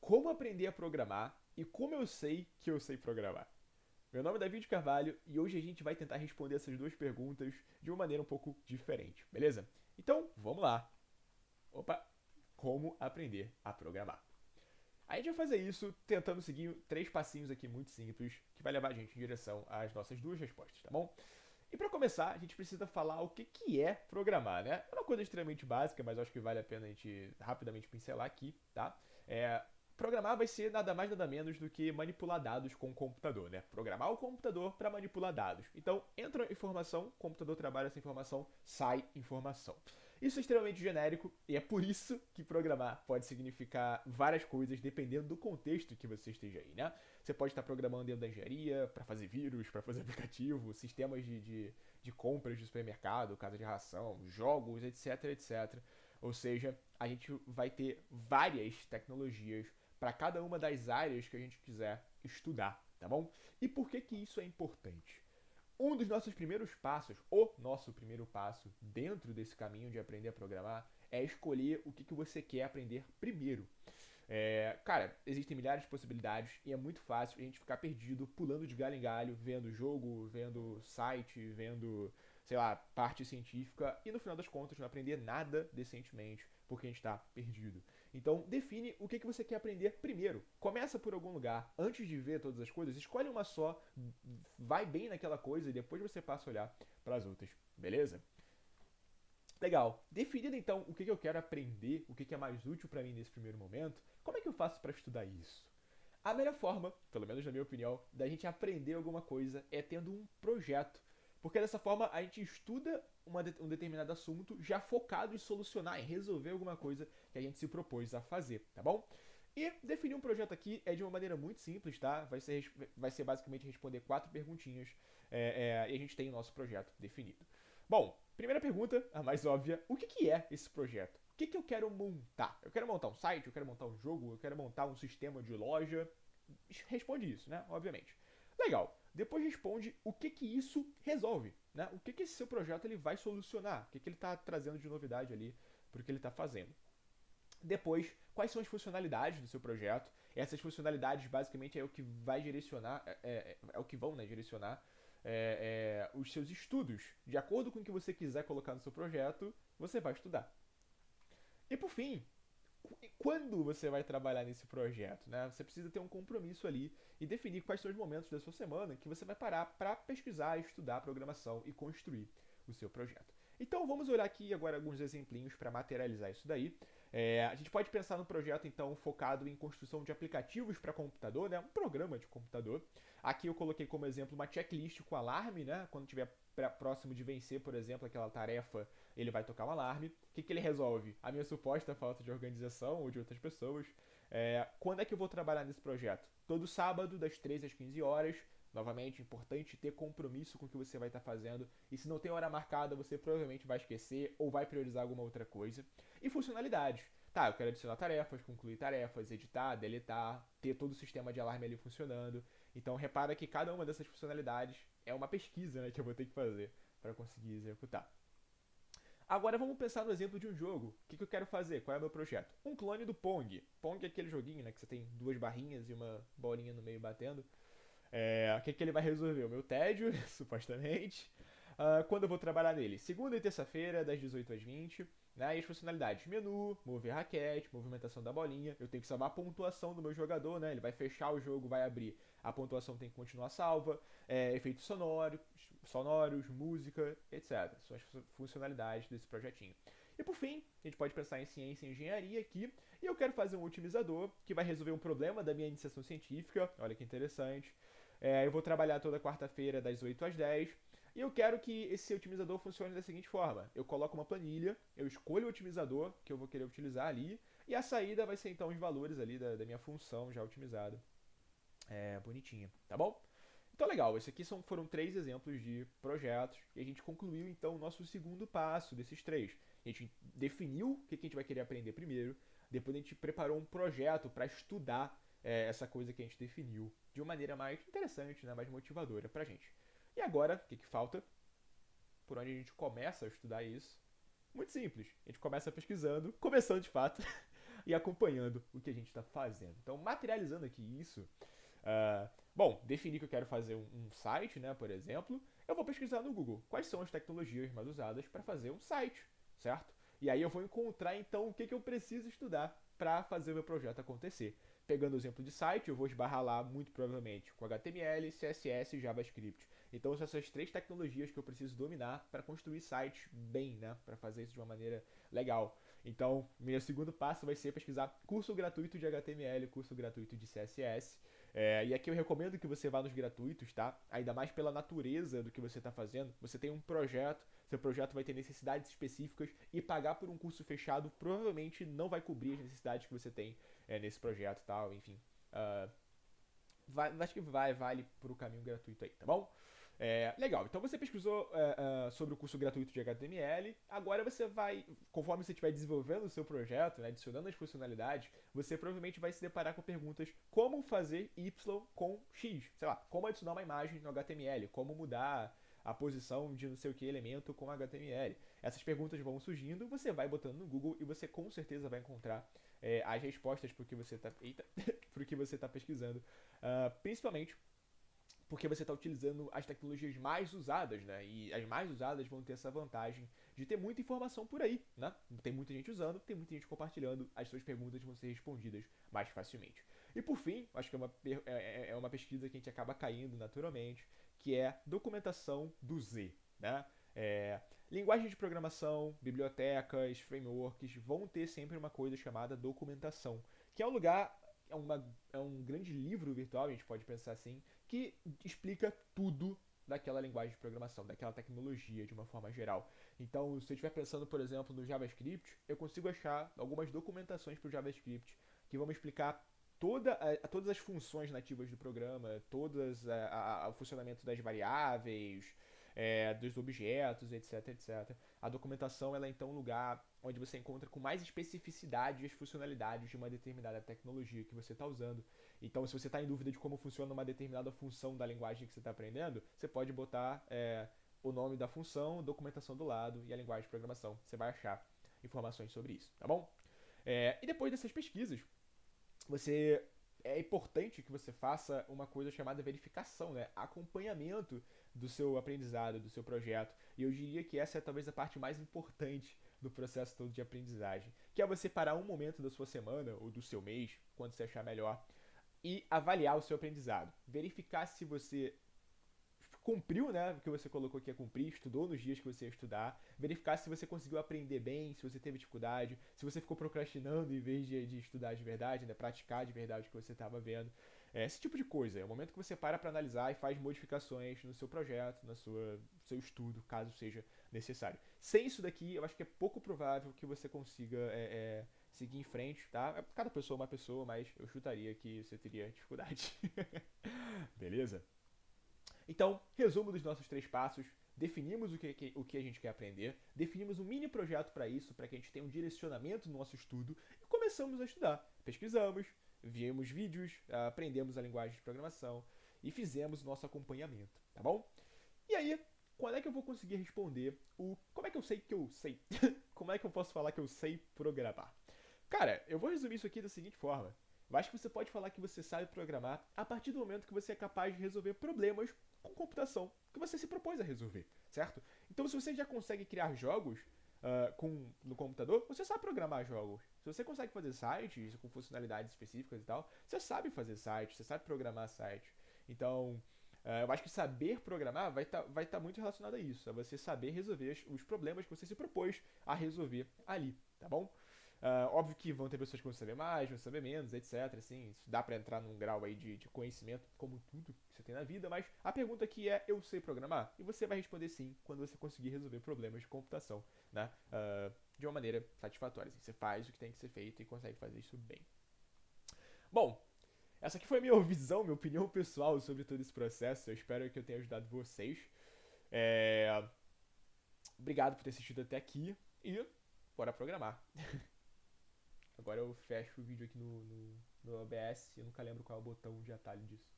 como aprender a programar e como eu sei que eu sei programar. Meu nome é David Carvalho e hoje a gente vai tentar responder essas duas perguntas de uma maneira um pouco diferente, beleza? Então, vamos lá. Opa! Como aprender a programar? A gente vai fazer isso tentando seguir três passinhos aqui muito simples que vai levar a gente em direção às nossas duas respostas, tá bom? E para começar, a gente precisa falar o que é programar, né? É uma coisa extremamente básica, mas eu acho que vale a pena a gente rapidamente pincelar aqui, tá? Programar vai ser nada mais nada menos do que manipular dados com o computador, né? Programar o computador para manipular dados. Então, entra informação, o computador trabalha essa informação, sai informação. Isso é extremamente genérico e é por isso que programar pode significar várias coisas dependendo do contexto que você esteja aí, né? Você pode estar programando dentro da engenharia, para fazer vírus, para fazer aplicativo, sistemas de compras de supermercado, casa de ração, jogos, etc, etc. Ou seja, a gente vai ter várias tecnologias para cada uma das áreas que a gente quiser estudar, tá bom? E por que que isso é importante? Um dos nossos primeiros passos, o nosso primeiro passo dentro desse caminho de aprender a programar, é escolher o que você quer aprender primeiro. Cara, existem milhares de possibilidades e é muito fácil a gente ficar perdido, pulando de galho em galho, vendo jogo, vendo site, vendo, sei lá, parte científica e no final das contas não aprender nada decentemente porque a gente está perdido. Então, define o que você quer aprender primeiro. Começa por algum lugar, antes de ver todas as coisas, escolhe uma só, vai bem naquela coisa e depois você passa a olhar para as outras, beleza? Legal. Definido então o que eu quero aprender, o que é mais útil para mim nesse primeiro momento, como é que eu faço para estudar isso? A melhor forma, pelo menos na minha opinião, da gente aprender alguma coisa é tendo um projeto. Porque dessa forma a gente estuda um determinado assunto já focado em solucionar, em resolver alguma coisa que a gente se propôs a fazer, tá bom? E definir um projeto aqui é de uma maneira muito simples, tá? Vai ser basicamente responder quatro perguntinhas e a gente tem o nosso projeto definido. Bom, primeira pergunta, a mais óbvia: o que é esse projeto? O que eu quero montar? Eu quero montar um site, eu quero montar um jogo, eu quero montar um sistema de loja. Responde isso, né? Obviamente. Legal. Depois responde o que isso resolve, né? O que esse seu projeto ele vai solucionar, o que ele está trazendo de novidade ali para o que ele está fazendo. Depois, quais são as funcionalidades do seu projeto? Essas funcionalidades basicamente é o que vai direcionar, é o que vão, né, direcionar os seus estudos. De acordo com o que você quiser colocar no seu projeto, você vai estudar. E por fim, quando você vai trabalhar nesse projeto, né? Você precisa ter um compromisso ali e definir quais são os momentos da sua semana que você vai parar para pesquisar, estudar programação e construir o seu projeto. Então vamos olhar aqui agora alguns exemplinhos para materializar isso daí. A gente pode pensar no projeto então focado em construção de aplicativos para computador, né? Um programa de computador. Aqui eu coloquei como exemplo uma checklist com alarme, né? Quando tiver próximo de vencer, por exemplo, aquela tarefa, ele vai tocar um alarme. O que ele resolve? A minha suposta falta de organização ou de outras pessoas. Quando é que eu vou trabalhar nesse projeto? Todo sábado, das 13 às 15 horas. Novamente, importante ter compromisso com o que você vai estar fazendo. E se não tem hora marcada, você provavelmente vai esquecer ou vai priorizar alguma outra coisa. E funcionalidades. Tá, eu quero adicionar tarefas, concluir tarefas, editar, deletar, ter todo o sistema de alarme ali funcionando. Então repara que cada uma dessas funcionalidades é uma pesquisa, né, que eu vou ter que fazer para conseguir executar. Agora vamos pensar no exemplo de um jogo. O que eu quero fazer? Qual é o meu projeto? Um clone do Pong. Pong é aquele joguinho, né, que você tem duas barrinhas e uma bolinha no meio batendo. O que ele vai resolver? O meu tédio, supostamente. Quando eu vou trabalhar nele? Segunda e terça-feira, das 18 às 20. Né? E as funcionalidades: menu, mover raquete, movimentação da bolinha. Eu tenho que salvar a pontuação do meu jogador, né? Ele vai fechar o jogo, vai abrir. A pontuação tem que continuar salva. Efeitos sonoros, música, etc. São as funcionalidades desse projetinho. E por fim, a gente pode pensar em ciência e engenharia aqui. E eu quero fazer um otimizador que vai resolver um problema da minha iniciação científica. Olha que interessante. Eu vou trabalhar toda quarta-feira das 8 às 10. E eu quero que esse otimizador funcione da seguinte forma: eu coloco uma planilha, eu escolho o otimizador que eu vou querer utilizar ali, e a saída vai ser então os valores ali da minha função já otimizada. Bonitinha, tá bom? Então, legal, esses aqui foram três exemplos de projetos e a gente concluiu então o nosso segundo passo desses três. A gente definiu o que a gente vai querer aprender primeiro, depois a gente preparou um projeto para estudar essa coisa que a gente definiu de uma maneira mais interessante, né, mais motivadora pra gente. E agora, o que falta? Por onde a gente começa a estudar isso? Muito simples. A gente começa pesquisando, começando de fato, e acompanhando o que a gente está fazendo. Então, materializando aqui isso, bom, defini que eu quero fazer um site, né, por exemplo, eu vou pesquisar no Google quais são as tecnologias mais usadas para fazer um site, certo? E aí eu vou encontrar então o que eu preciso estudar para fazer o meu projeto acontecer. Pegando o exemplo de site, eu vou esbarrar lá muito provavelmente com HTML, CSS e JavaScript. Então são essas três tecnologias que eu preciso dominar para construir sites bem, né? Para fazer isso de uma maneira legal. Então, meu segundo passo vai ser pesquisar curso gratuito de HTML, curso gratuito de CSS. E aqui eu recomendo que você vá nos gratuitos, tá? Ainda mais pela natureza do que você está fazendo. Você tem um projeto, seu projeto vai ter necessidades específicas e pagar por um curso fechado provavelmente não vai cobrir as necessidades que você tem nesse projeto e tal, enfim. Acho que vale pro caminho gratuito aí, tá bom? Legal, então você pesquisou sobre o curso gratuito de HTML, agora você vai, conforme você estiver desenvolvendo o seu projeto, né, adicionando as funcionalidades, você provavelmente vai se deparar com perguntas como fazer Y com X, sei lá, como adicionar uma imagem no HTML, como mudar a posição de não sei o que elemento com HTML. Essas perguntas vão surgindo, você vai botando no Google e você com certeza vai encontrar as respostas para o que você está pro que você tá pesquisando, principalmente porque você está utilizando as tecnologias mais usadas, né? E as mais usadas vão ter essa vantagem de ter muita informação por aí, né? Tem muita gente usando, tem muita gente compartilhando, as suas perguntas vão ser respondidas mais facilmente. E por fim, acho que é uma pesquisa que a gente acaba caindo naturalmente, que é documentação do Z, né? Linguagem de programação, bibliotecas, frameworks vão ter sempre uma coisa chamada documentação, que é um lugar, é um grande livro virtual, a gente pode pensar assim, que explica tudo daquela linguagem de programação, daquela tecnologia de uma forma geral. Então, se eu estiver pensando, por exemplo, no JavaScript, eu consigo achar algumas documentações para o JavaScript que vão me explicar todas as funções nativas do programa, o funcionamento das variáveis, dos objetos, etc, etc. A documentação ela é então um lugar onde você encontra com mais especificidade as funcionalidades de uma determinada tecnologia que você está usando. Então, se você está em dúvida de como funciona uma determinada função da linguagem que você está aprendendo, você pode botar o nome da função, documentação do lado e a linguagem de programação. Você vai achar informações sobre isso, tá bom? E depois dessas pesquisas, é importante que você faça uma coisa chamada verificação, né? Acompanhamento do seu aprendizado, do seu projeto. E eu diria que essa é talvez a parte mais importante do processo todo de aprendizagem, que é você parar um momento da sua semana ou do seu mês, quando você achar melhor, e avaliar o seu aprendizado. Verificar se você cumpriu, né, o que você colocou que ia cumprir, estudou nos dias que você ia estudar, verificar se você conseguiu aprender bem, se você teve dificuldade, se você ficou procrastinando em vez de estudar de verdade, né, praticar de verdade o que você estava vendo. Esse tipo de coisa. É o momento que você para analisar e faz modificações no seu projeto, no seu estudo, caso seja necessário. Sem isso daqui, eu acho que é pouco provável que você consiga seguir em frente, tá? Cada pessoa é uma pessoa, mas eu chutaria que você teria dificuldade. Beleza? Então, resumo dos nossos 3 passos. Definimos o que a gente quer aprender, definimos um mini projeto para isso, para que a gente tenha um direcionamento no nosso estudo e começamos a estudar. Pesquisamos, vimos vídeos, aprendemos a linguagem de programação e fizemos o nosso acompanhamento, tá bom? E aí, quando é que eu vou conseguir responder como é que eu sei que eu sei? Como é que eu posso falar que eu sei programar? Cara, eu vou resumir isso aqui da seguinte forma. Eu acho que você pode falar que você sabe programar a partir do momento que você é capaz de resolver problemas com computação que você se propôs a resolver, certo? Então, se você já consegue criar jogos no computador, você sabe programar jogos. Se você consegue fazer sites com funcionalidades específicas e tal, você sabe fazer sites, você sabe programar sites. Então, eu acho que saber programar vai tá muito relacionado a isso, a você saber resolver os problemas que você se propôs a resolver ali, tá bom? Óbvio que vão ter pessoas que vão saber mais, vão saber menos, etc. Assim, isso dá pra entrar num grau aí de conhecimento, como tudo que você tem na vida, mas a pergunta aqui é: eu sei programar? E você vai responder sim quando você conseguir resolver problemas de computação, né? De uma maneira satisfatória. Assim, você faz o que tem que ser feito e consegue fazer isso bem. Bom, essa aqui foi a minha visão, minha opinião pessoal sobre todo esse processo. Eu espero que eu tenha ajudado vocês. Obrigado por ter assistido até aqui e bora programar. Agora eu fecho o vídeo aqui no OBS, eu nunca lembro qual é o botão de atalho disso.